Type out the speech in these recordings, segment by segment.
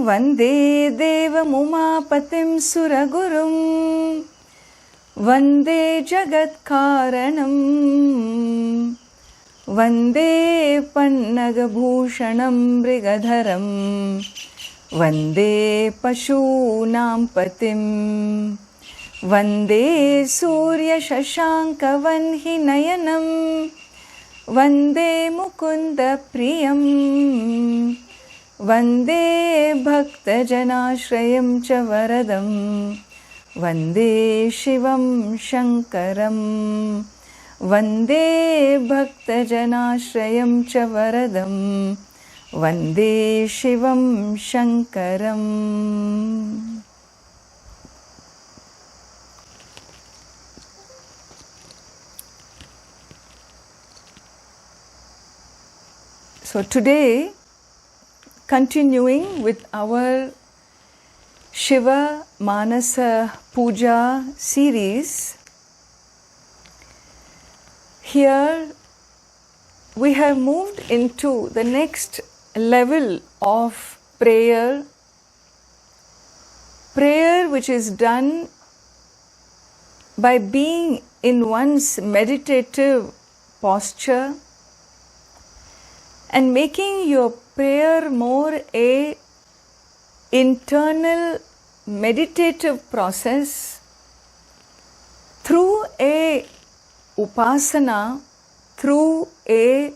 Vande Devam Umapatim Suragurum Vande Jagat Karanam Vande Pannagabhushanam Brigadharam Vande Pashunam Patim Vande Surya Shashanka Vanhi Nayanam Vande Mukunda Priyam Vande Bhakta Janashrayam Cha Varadam Vande Shivam Shankaram Vande Bhakta Janashrayam Cha Varadam Vande Shivam Shankaram. So today, continuing with our Shiva Manasa Puja series, here we have moved into the next level of prayer which is done by being in one's meditative posture and making your prayer more a internal meditative process through a upasana, through a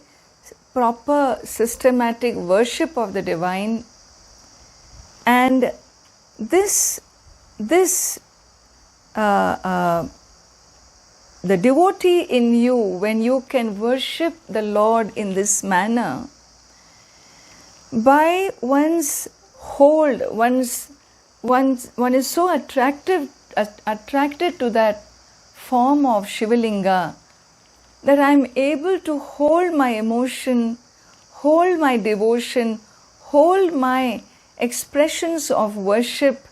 proper systematic worship of the divine. And the devotee in you, when you can worship the Lord in this manner, by one's hold, one is so attracted to that form of Shivalinga that I am able to hold my emotion, hold my devotion, hold my expressions of worship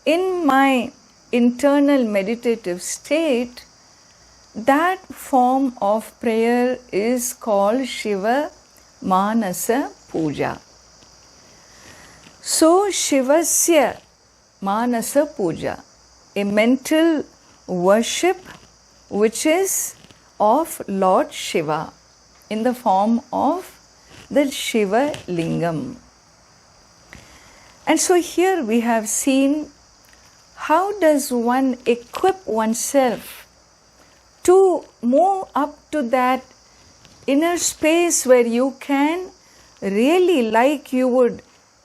in my internal meditative state. That form of prayer is called Shiva Manasa Puja. So Shivasya Manasa Puja, a mental worship which is of Lord Shiva in the form of the Shiva Lingam. And so here we have seen how does one equip oneself to move up to that inner space where you can really, like you would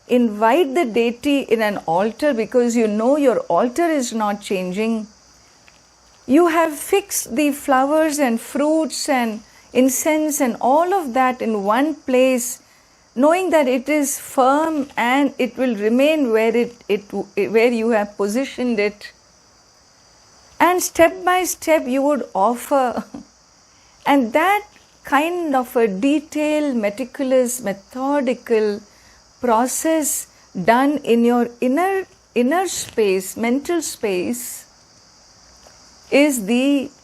invite the deity in an altar, because you know your altar is not changing. You have fixed the flowers and fruits and incense and all of that in one place, knowing that it is firm and it will remain where where you have positioned it. And step by step you would offer. And that kind of a detailed, meticulous, methodical process done in your inner space, mental space, is a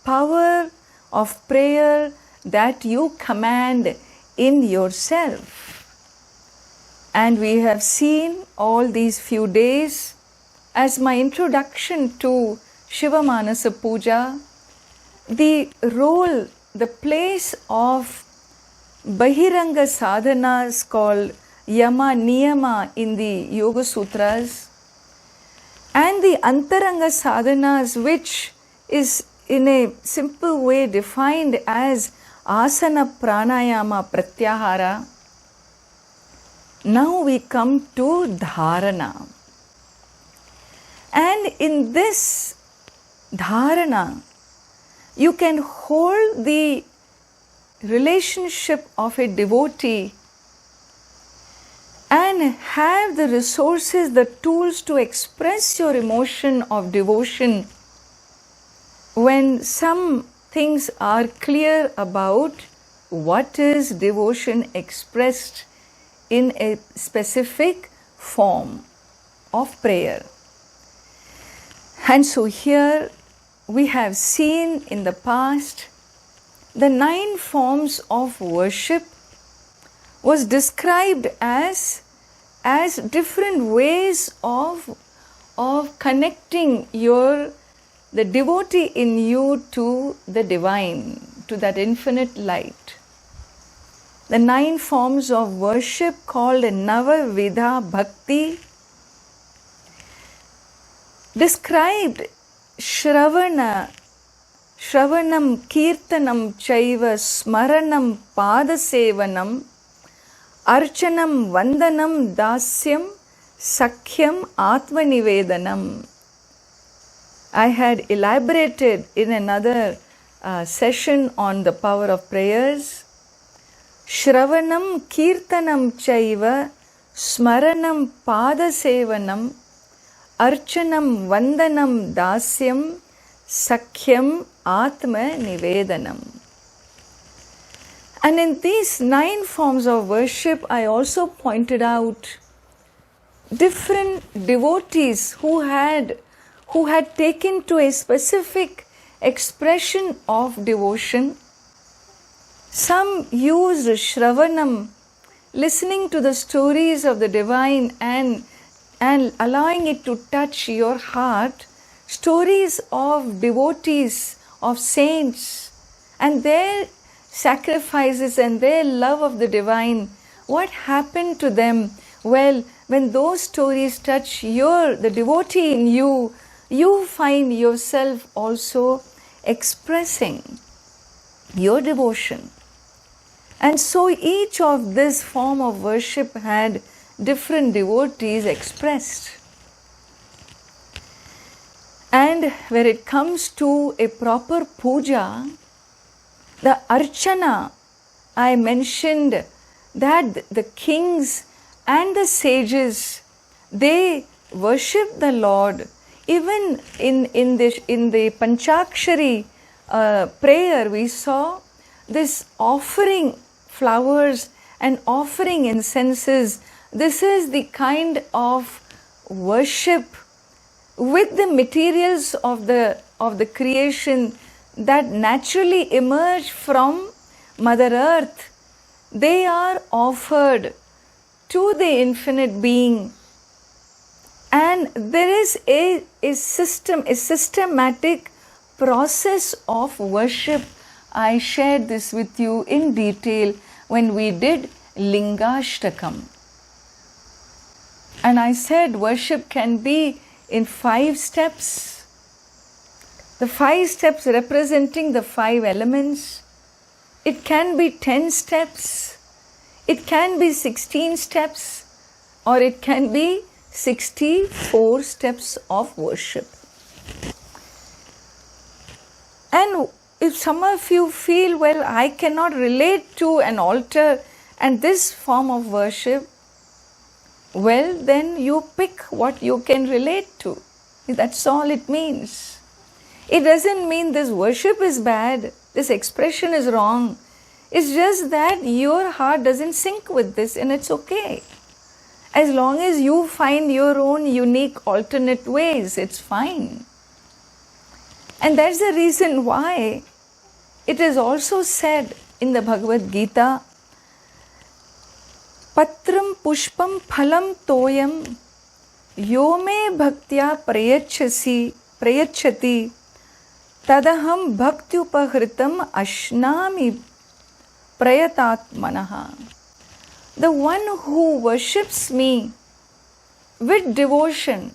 power of prayer that you command in yourself. And we have seen all these few days as my introduction to Shiva Manasa Puja, the role, the place of Bahiranga sadhanas called Yama Niyama in the Yoga Sutras, and the Antaranga sadhanas, which is in a simple way defined as Asana Pranayama Pratyahara. Now we come to Dharana. And in this Dharana, you can hold the relationship of a devotee and have the resources, the tools to express your emotion of devotion when some things are clear about what is devotion expressed in a specific form of prayer. And so here we have seen in the past the 9 forms of worship was described as as different ways of connecting the devotee in you to the divine, to that infinite light. The 9 forms of worship called Navavidha Bhakti described Shravanam, Kirtanam, Chaiva, Smaranam, Padasevanam, Archanam, Vandanam, Dasyam, Sakhyam, Atmanivedanam. I had elaborated in another session on the power of prayers. Shravanam, Kirtanam, Chaiva, Smaranam, Padasevanam, Archanam, Vandanam, Dasyam, Sakhyam, Atma Nivedanam. And in these 9 forms of worship, I also pointed out different devotees who had taken to a specific expression of devotion. Some used Shravanam, listening to the stories of the divine and allowing it to touch your heart, stories of devotees, of saints, and their sacrifices and their love of the divine. What happened to them? Well, when those stories touch the devotee in you, you find yourself also expressing your devotion. And so each of this form of worship had different devotees expressed. And when it comes to a proper puja, the archana, I mentioned that the kings and the sages, they worship the Lord. Even in the Panchakshari prayer, we saw this offering flowers and offering incenses. This is the kind of worship with the materials of the creation that naturally emerge from Mother Earth. They are offered to the infinite being, and there is a systematic process of worship. I shared this with you in detail when we did Lingashtakam. And I said worship can be in 5 steps. The 5 steps representing the 5 elements. It can be 10 steps. It can be 16 steps. Or it can be 64 steps of worship. And if some of you feel, well, I cannot relate to an altar and this form of worship, well, then you pick what you can relate to. That's all it means. It doesn't mean this worship is bad, this expression is wrong. It's just that your heart doesn't sync with this, and it's okay. As long as you find your own unique alternate ways, it's fine. And that's the reason why it is also said in the Bhagavad Gita, Patram pushpam phalam toyam yome bhaktya prayachati tadaham bhaktyupahritam ashnami prayatatmanaha. The one who worships me with devotion,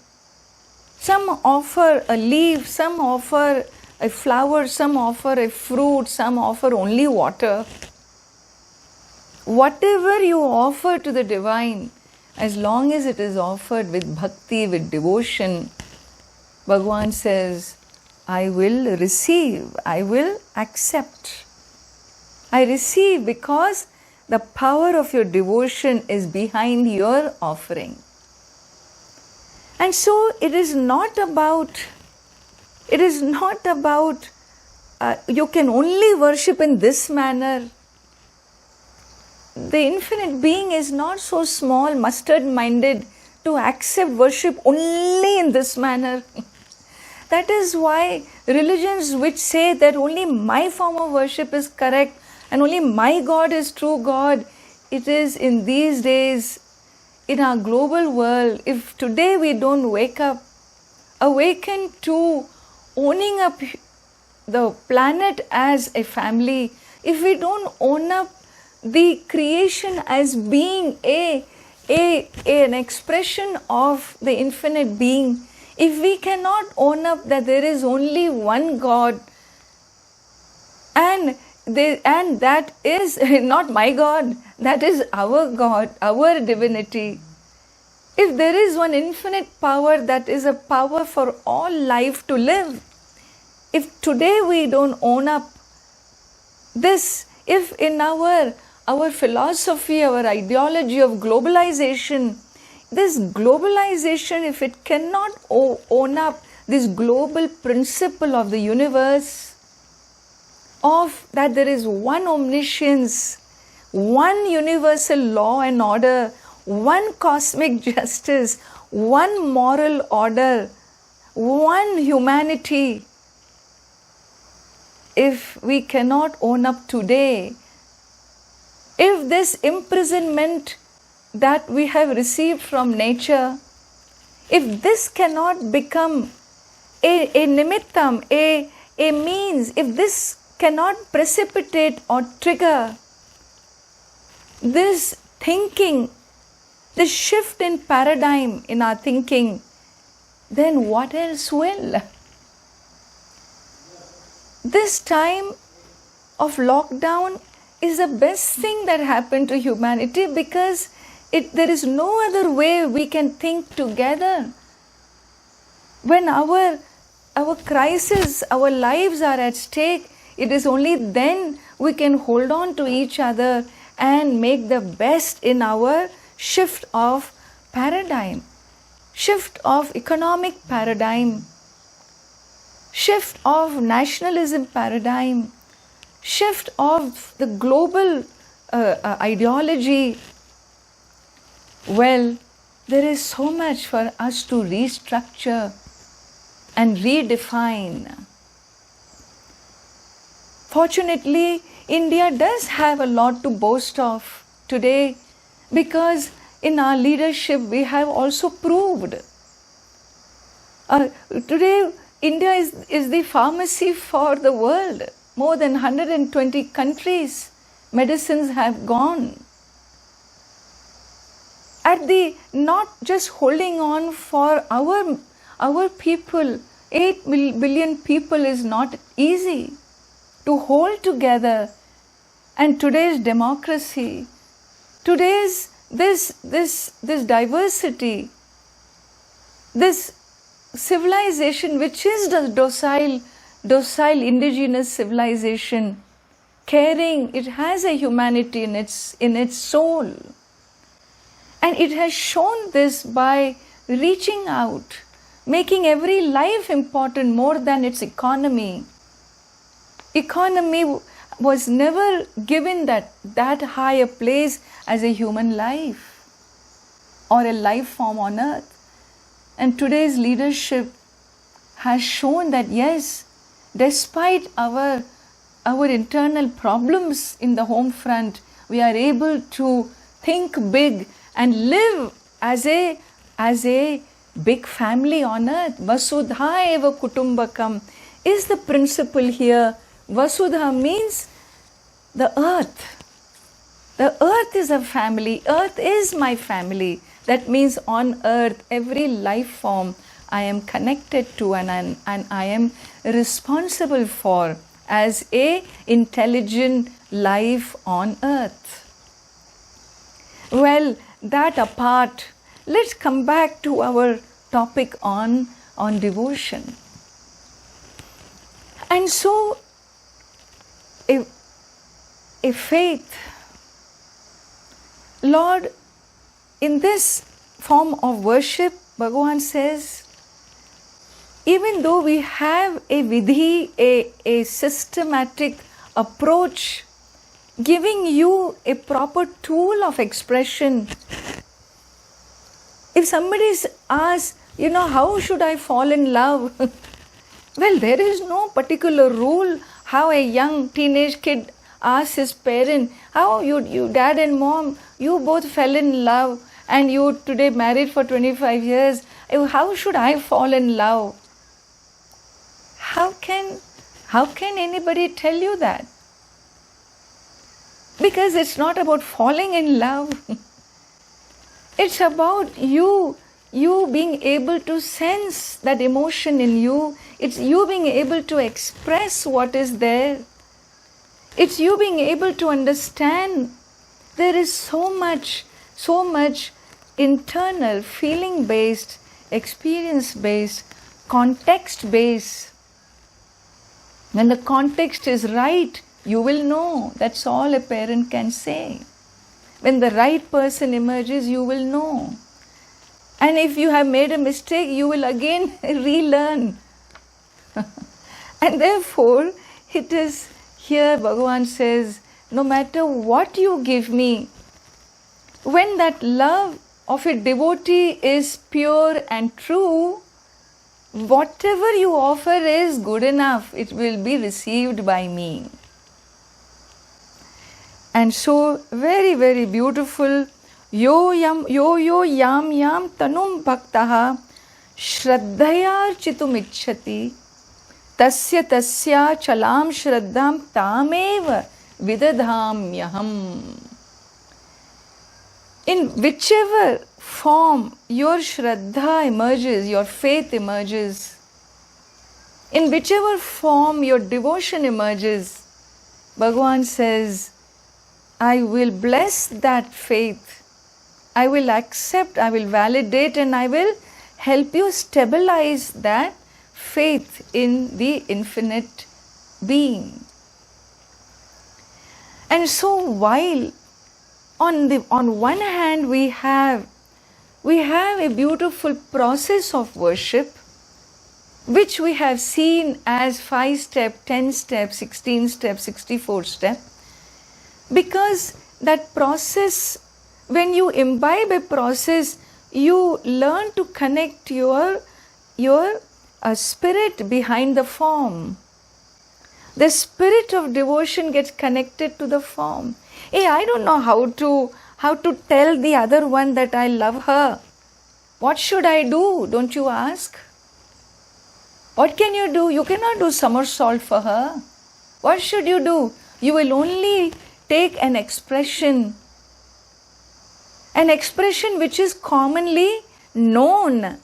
some offer a leaf, some offer a flower, some offer a fruit, some offer only water. Whatever you offer to the divine, as long as it is offered with bhakti, with devotion, Bhagavan says, I will receive, I will accept. I receive because the power of your devotion is behind your offering. And so it is not about you can only worship in this manner. The infinite being is not so small, mustard-minded to accept worship only in this manner. That is why religions which say that only my form of worship is correct and only my God is true God, it is in these days, in our global world, if today we don't awaken to owning up the planet as a family, if we don't own up the creation as being an expression of the infinite being, if we cannot own up that there is only one God, and that is not my God, that is our God, our divinity. If there is one infinite power that is a power for all life to live, if today we don't own up this, if in our philosophy, our ideology of globalization, this globalization, if it cannot own up this global principle of the universe, of that there is one omniscience, one universal law and order, one cosmic justice, one moral order, one humanity. If we cannot own up today, if this imprisonment that we have received from nature, if this cannot become a nimittam, a means, if this cannot precipitate or trigger this thinking, this shift in paradigm in our thinking, then what else will? This time of lockdown is the best thing that happened to humanity, because there is no other way we can think together. When our crisis, our lives are at stake, it is only then we can hold on to each other and make the best in our shift of paradigm, shift of economic paradigm, shift of nationalism paradigm, shift of the global ideology. Well, there is so much for us to restructure and redefine. Fortunately, India does have a lot to boast of today, because in our leadership we have also proved. Today, India is the pharmacy for the world. More than 120 countries, medicines have gone. Not just holding on for our people, 8 billion people is not easy to hold together. And today's democracy, today's this diversity, this civilization which is the docile indigenous civilization, caring, it has a humanity in its soul. And it has shown this by reaching out, making every life important more than its economy. Economy was never given that high a place as a human life or a life form on earth. And today's leadership has shown that yes, despite our internal problems in the home front, we are able to think big and live as a big family on earth. Vasudha eva kutumbakam is the principle here. Vasudha means the earth. The earth is a family. Earth is my family. That means on earth, every life form I am connected to and I am responsible for as a intelligent life on earth. Well, that apart, let's come back to our topic on devotion. And so, a faith, Lord, in this form of worship, Bhagavan says, even though we have a vidhi, a systematic approach, giving you a proper tool of expression. If somebody asks, how should I fall in love? Well, there is no particular rule how a young teenage kid asks his parent, how you dad and mom, you both fell in love, and you today married for 25 years, how should I fall in love? How can anybody tell you that? Because it's not about falling in love. It's about you being able to sense that emotion in you. It's you being able to express what is there. It's you being able to understand there is so much internal, feeling-based, experience-based, context-based. When the context is right, you will know. That's all a parent can say. When the right person emerges, you will know. And if you have made a mistake, you will again relearn. And therefore, it is here Bhagavan says, no matter what you give me, when that love of a devotee is pure and true, whatever you offer is good enough. It will be received by me. And so, very, very beautiful. Yo yam tanum bhaktaha shraddhaya chitum ichchati tasya chalam shraddham tameva vidadhamyaham. In whichever form your shraddha emerges, your faith emerges, in whichever form your devotion emerges, Bhagavan says, I will bless that faith. I will accept, I will validate, and I will help you stabilize that faith in the infinite being. And so while on one hand we have a beautiful process of worship, which we have seen as 5-step, 10-step, 16-step, 64-step, because that process, when you imbibe a process, you learn to connect your spirit behind the form. The spirit of devotion gets connected to the form. Hey, I don't know how to tell the other one that I love her. What should I do? Don't you ask? What can you do? You cannot do somersault for her. What should you do? You will only take an expression which is commonly known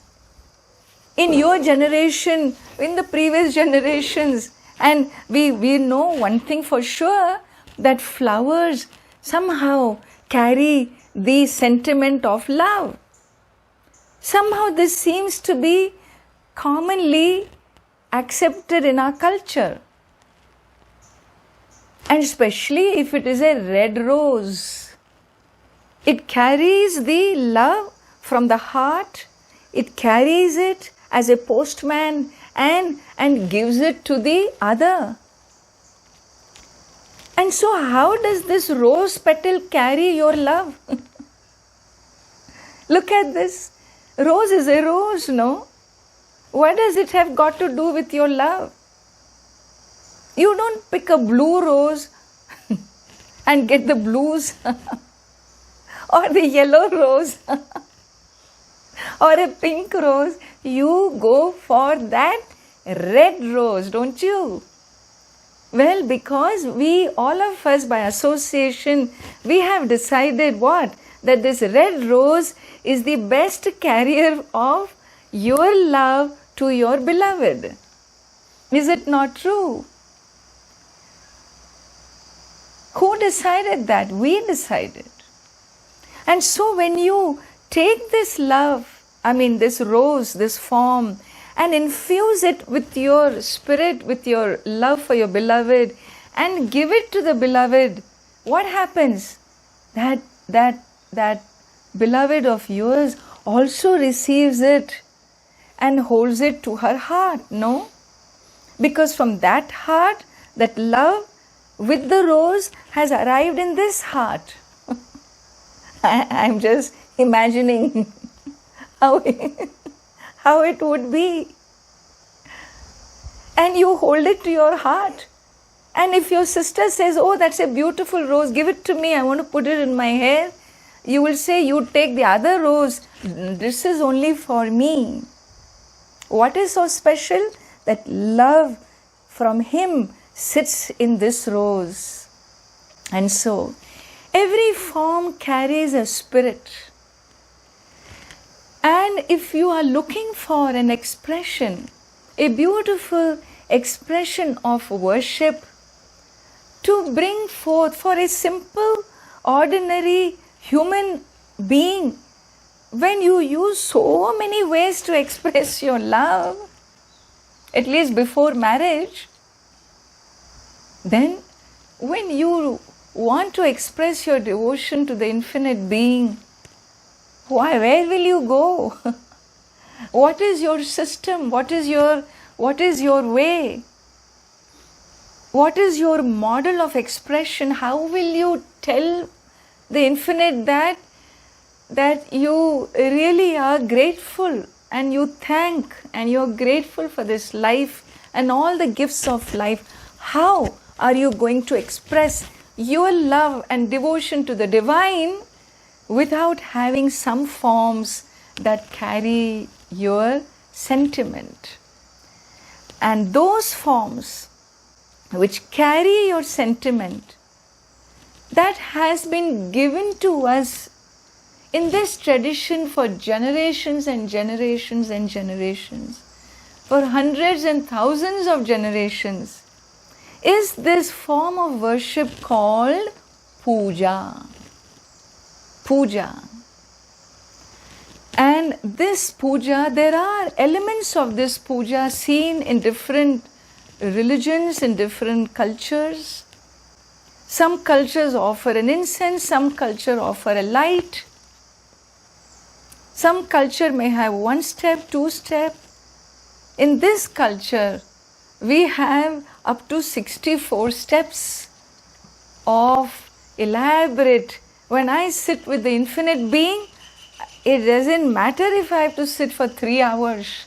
in your generation, in the previous generations. And we know one thing for sure, that flowers somehow carry the sentiment of love. Somehow this seems to be commonly accepted in our culture. And especially if it is a red rose. It carries the love from the heart. It carries it as a postman and gives it to the other. And so how does this rose petal carry your love? Look at this. Rose is a rose, no? What does it have got to do with your love? You don't pick a blue rose and get the blues, or the yellow rose, or a pink rose. You go for that red rose, don't you? Well, because we, all of us by association, we have decided what? That this red rose is the best carrier of your love to your beloved. Is it not true? Who decided that? We decided. And so when you take this love, this rose, this form, and infuse it with your spirit, with your love for your beloved, and give it to the beloved, what happens? That beloved of yours also receives it and holds it to her heart, no? Because from that heart, that love with the rose has arrived in this heart. I'm just imagining how it would be. And you hold it to your heart. And if your sister says, oh, that's a beautiful rose, give it to me, I want to put it in my hair, you will say, you take the other rose, this is only for me. What is so special? That love from him sits in this rose. And so, every form carries a spirit. And if you are looking for an expression, a beautiful expression of worship to bring forth for a simple, ordinary human being, when you use so many ways to express your love, at least before marriage, then when you want to express your devotion to the infinite being, where will you go? What is your system? What is your way? What is your model of expression? How will you tell the infinite that you really are grateful and you thank and you're grateful for this life and all the gifts of life? How are you going to express your love and devotion to the divine without having some forms that carry your sentiment? And those forms which carry your sentiment, that has been given to us in this tradition for generations and generations and generations, for hundreds and thousands of generations, is this form of worship called Puja. Puja. And this puja, there are elements of this puja seen in different religions, in different cultures. Some cultures offer an incense, some culture offer a light. Some culture may have 1 step, 2 step. In this culture, we have up to 64 steps of elaborate. When I sit with the infinite being, it doesn't matter if I have to sit for 3 hours.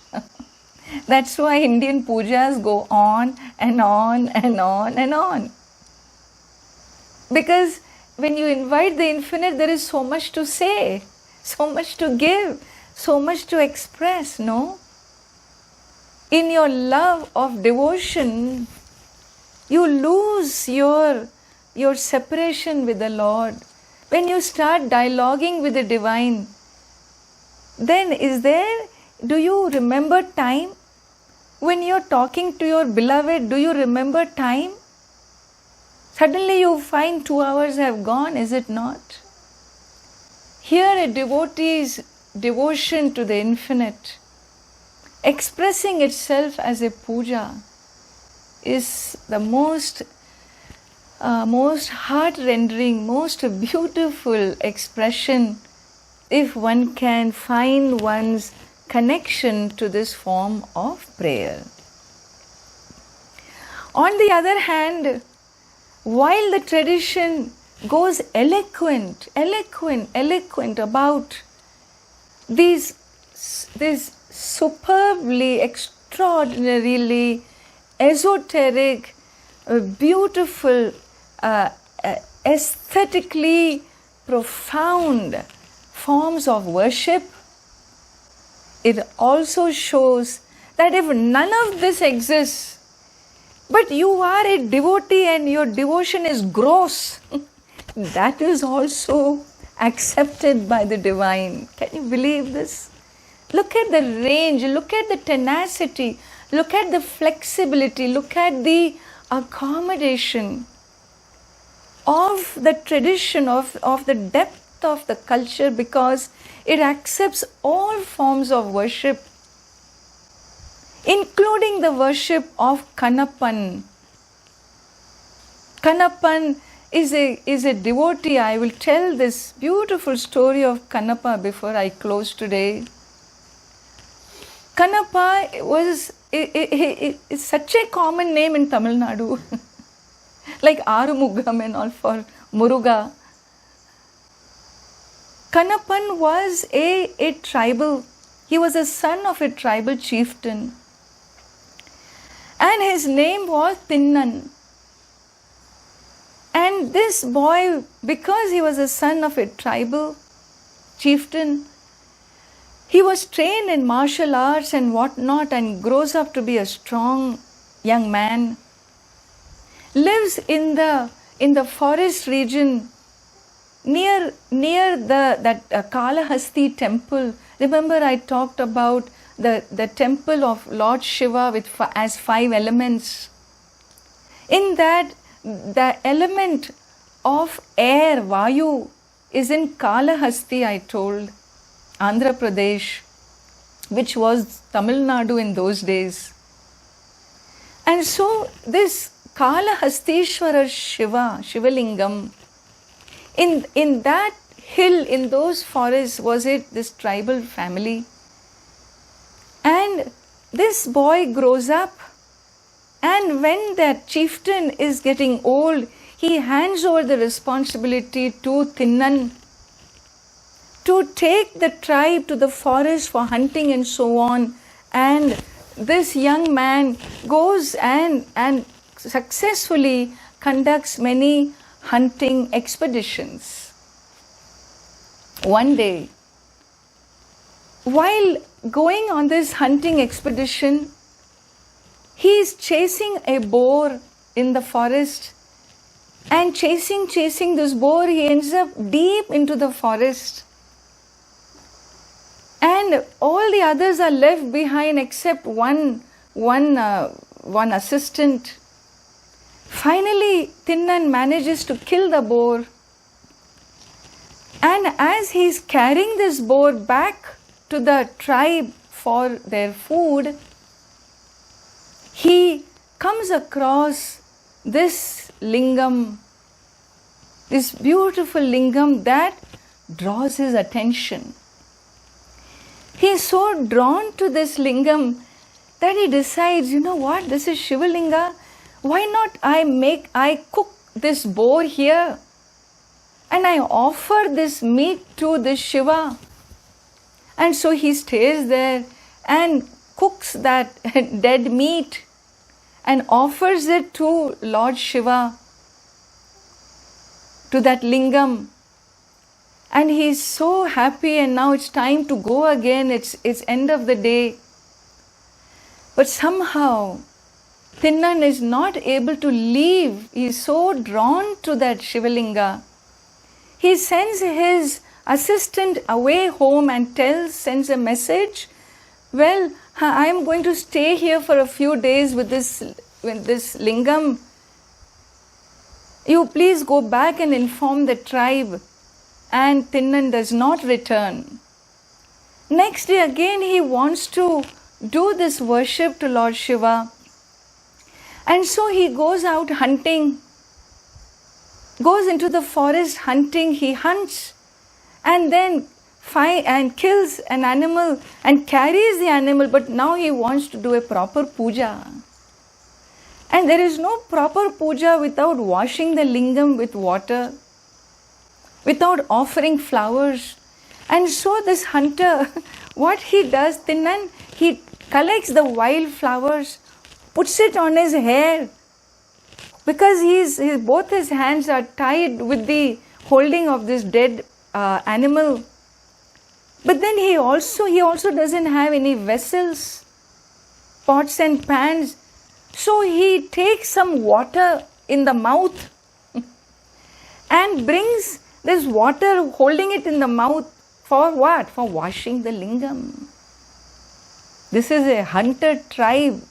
That's why Indian pujas go on and on and on and on. Because when you invite the infinite, there is so much to say, so much to give, so much to express, no? In your love of devotion, you lose your separation with the Lord. When you start dialoguing with the divine, then do you remember time? When you're talking to your beloved, do you remember time? Suddenly you find 2 hours have gone, is it not? Here a devotee's devotion to the infinite, expressing itself as a puja, is the most heart-rendering, most beautiful expression if one can find one's connection to this form of prayer. On the other hand, while the tradition goes eloquent about these superbly, extraordinarily esoteric, beautiful, aesthetically profound forms of worship, it also shows that if none of this exists, but you are a devotee and your devotion is gross, that is also accepted by the divine. Can you believe this? Look at the range, look at the tenacity, look at the flexibility, look at the accommodation of the tradition, of the depth of the culture, because it accepts all forms of worship, including the worship of Kanappan. Kanappan is a devotee. I will tell this beautiful story of Kanappa before I close today. Kanappa is such a common name in Tamil Nadu, like Arumugam and all for Muruga. Kanappan was a tribal, he was a son of a tribal chieftain. And his name was Tinnan. And this boy, because he was a son of a tribal, chieftain. He was trained in martial arts and whatnot and grows up to be a strong young man. Lives in the forest region near that Kalahasti temple. Remember I talked about the temple of Lord Shiva as 5 elements. In that, the element of air, Vayu, is in Kalahasti, I told, Andhra Pradesh, which was Tamil Nadu in those days. And so this Kalahastishwara Shiva, Shivalingam, in that hill, in those forests, was it this tribal family. And this boy grows up, and when that chieftain is getting old, he hands over the responsibility to Tinnan to take the tribe to the forest for hunting and so on. And this young man goes and successfully conducts many hunting expeditions. One day, while going on this hunting expedition, he is chasing a boar in the forest, and chasing this boar, he ends up deep into the forest. And all the others are left behind except one assistant. Finally, Tinnan manages to kill the boar. And as he is carrying this boar back to the tribe for their food, he comes across this lingam, this beautiful lingam that draws his attention. He is so drawn to this lingam that he decides, you know what, this is Shivalinga. Why not I cook this boar here and I offer this meat to this Shiva. And so he stays there and cooks that dead meat and offers it to Lord Shiva, to that lingam. And he is so happy, and now it's time to go again. It's end of the day. But somehow Tinnan is not able to leave. He is so drawn to that Shivalinga. He sends his assistant away home and sends a message. Well, I am going to stay here for a few days with this lingam. You please go back and inform the tribe. And Tinnan does not return. Next day again he wants to do this worship to Lord Shiva. And so he goes out hunting, goes into the forest hunting. He hunts and then kills an animal and carries the animal, but now he wants to do a proper puja. And there is no proper puja without washing the lingam with water, without offering flowers. And so this hunter, what he does, Tinnan, he collects the wild flowers, puts it on his hair, because both his hands are tied with the holding of this dead animal. But then he also doesn't have any vessels, pots and pans. So he takes some water in the mouth and brings this water, holding it in the mouth, for what? For washing the lingam. This is a hunter tribe.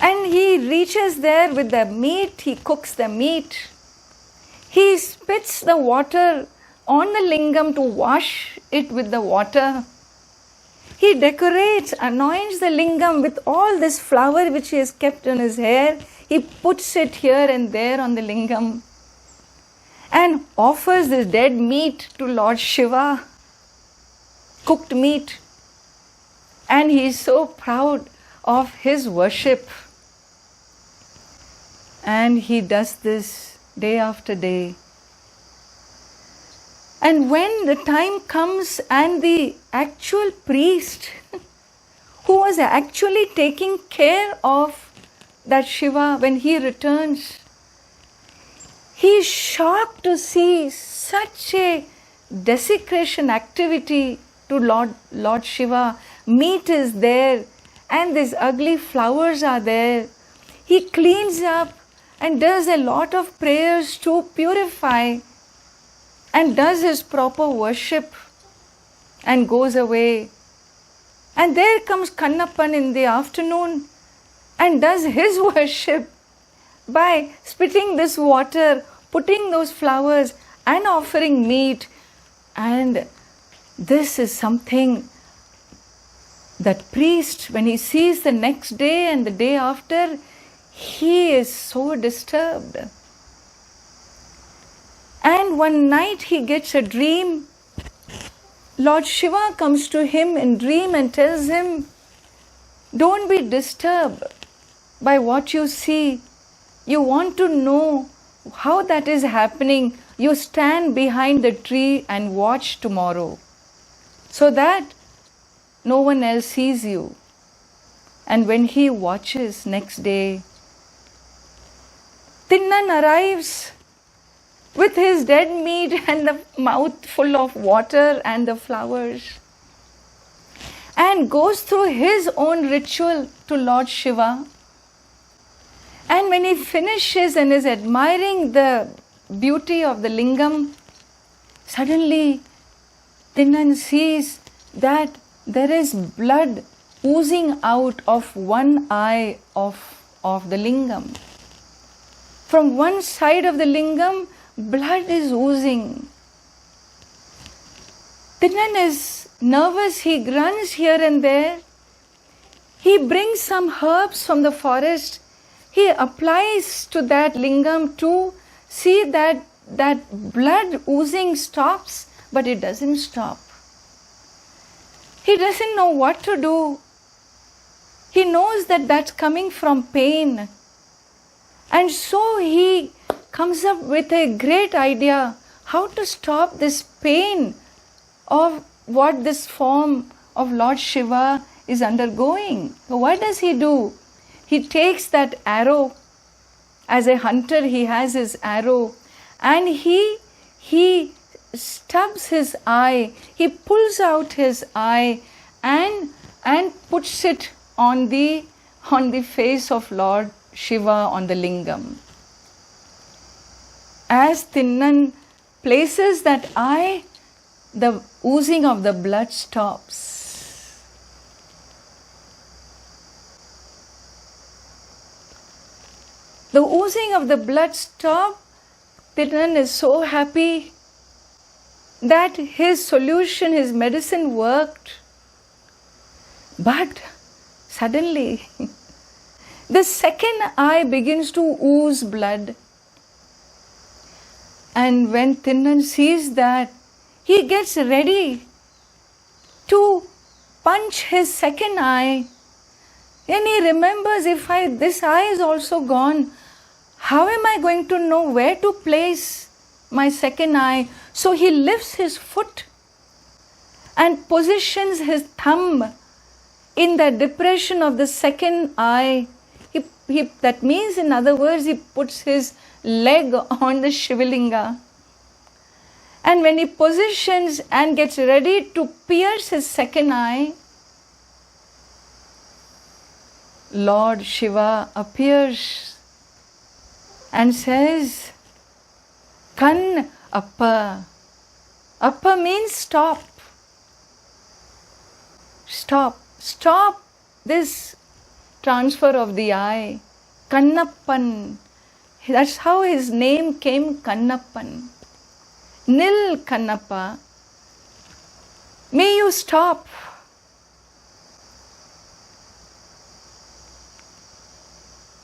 And he reaches there with the meat, he cooks the meat. He spits the water on the lingam to wash it with the water. He decorates, anoints the lingam with all this flower which he has kept in his hair. He puts it here and there on the lingam and offers this dead meat to Lord Shiva, cooked meat. And he is so proud of his worship. And he does this day after day. And when the time comes and the actual priest who was actually taking care of that Shiva, when he returns, He is shocked to see such a desecration activity to Lord Shiva. Meat is there and these ugly flowers are there. He cleans up and does a lot of prayers to purify and does his proper worship and goes away. And there comes Kannappan in the afternoon and does his worship by spitting this water, putting those flowers and offering meat. And this is something that priest, when he sees the next day and the day after, he is so disturbed. And one night he gets a dream. Lord Shiva comes to him in dream and tells him, don't be disturbed by what you see. You want to know how that is happening. You stand behind the tree and watch tomorrow, so that no one else sees you. And when he watches next day, Tinnan arrives with his dead meat and the mouth full of water and the flowers, and goes through his own ritual to Lord Shiva. And when he finishes and is admiring the beauty of the lingam, suddenly Tinnan sees that there is blood oozing out of one eye of the lingam. From one side of the lingam, blood is oozing. Tinnan is nervous, he grunts here and there. He brings some herbs from the forest. He applies to that lingam to see that blood oozing stops, but it doesn't stop. He doesn't know what to do. He knows that that's coming from pain. And so he comes up with a great idea how to stop this pain of what this form of Lord Shiva is undergoing. So what does he do? He takes that arrow. As a hunter, he has his arrow, and he stubs his eye. He pulls out his eye and puts it on the face of Lord Shiva on the lingam. As Tinnan places that eye, the oozing of the blood stops. The oozing of the blood stopped. Tinnan is so happy that his solution, his medicine worked. But suddenly, the second eye begins to ooze blood. And when Tinnan sees that, he gets ready to punch his second eye. And he remembers, if this eye is also gone, how am I going to know where to place my second eye? So he lifts his foot and positions his thumb in the depression of the second eye. That means, in other words, he puts his leg on the Shivalinga. And when he positions and gets ready to pierce his second eye, Lord Shiva appears and says, Kan Appa. Appa means stop. Stop. Stop this transfer of the eye. Kannappan. That's how his name came, Kannappan. Nil Kannappa. May you stop.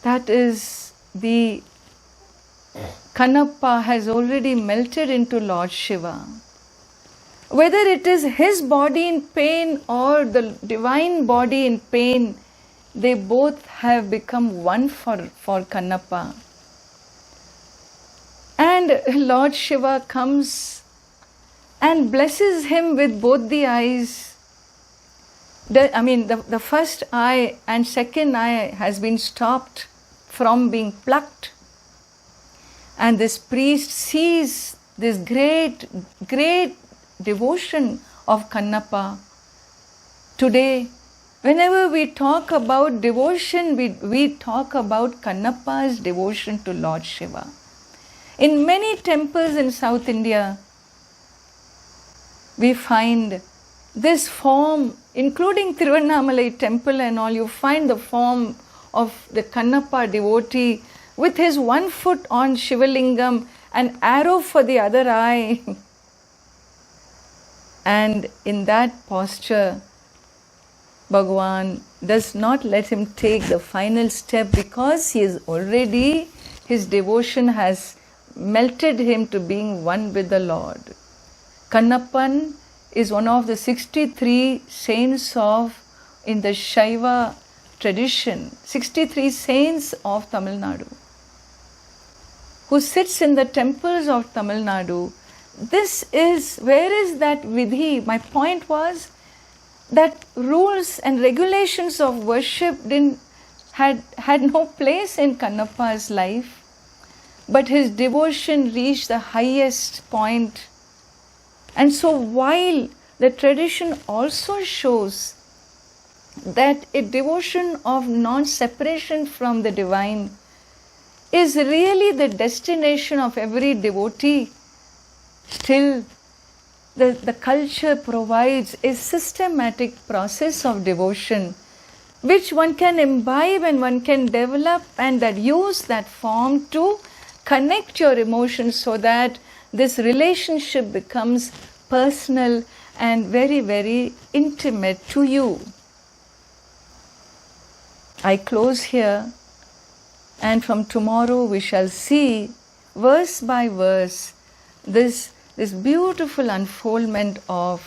That is the Kannappa has already melted into Lord Shiva. Whether it is his body in pain or the divine body in pain, they both have become one for Kannappa. And Lord Shiva comes and blesses him with both the eyes. The first eye and second eye has been stopped from being plucked. And this priest sees this great, great devotion of Kannappa. Today, whenever we talk about devotion, we talk about Kannappa's devotion to Lord Shiva. In many temples in South India, we find this form, including Tiruvannamalai temple and all, you find the form of the Kannappa devotee with his one foot on Shivalingam, an arrow for the other eye. And in that posture, Bhagavan does not let him take the final step because he is already, his devotion has melted him to being one with the Lord. Kannappan is one of the 63 saints in the Shiva tradition, 63 saints of Tamil Nadu, who sits in the temples of Tamil Nadu. Where is that vidhi? My point was that rules and regulations of worship had no place in Kannappa's life, but his devotion reached the highest point. And so while the tradition also shows that a devotion of non-separation from the divine is really the destination of every devotee, still the culture provides a systematic process of devotion which one can imbibe and one can develop, and that use that form to connect your emotions so that this relationship becomes personal and very, very intimate to you. I close here, and from tomorrow we shall see verse by verse this beautiful unfoldment of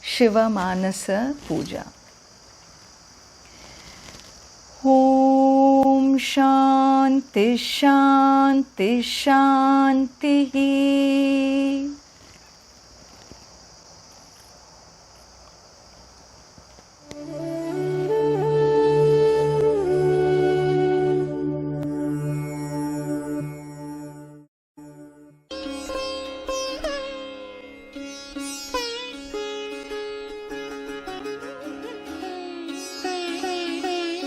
Shiva Manasa Puja. Om Shanti Shanti Shanti.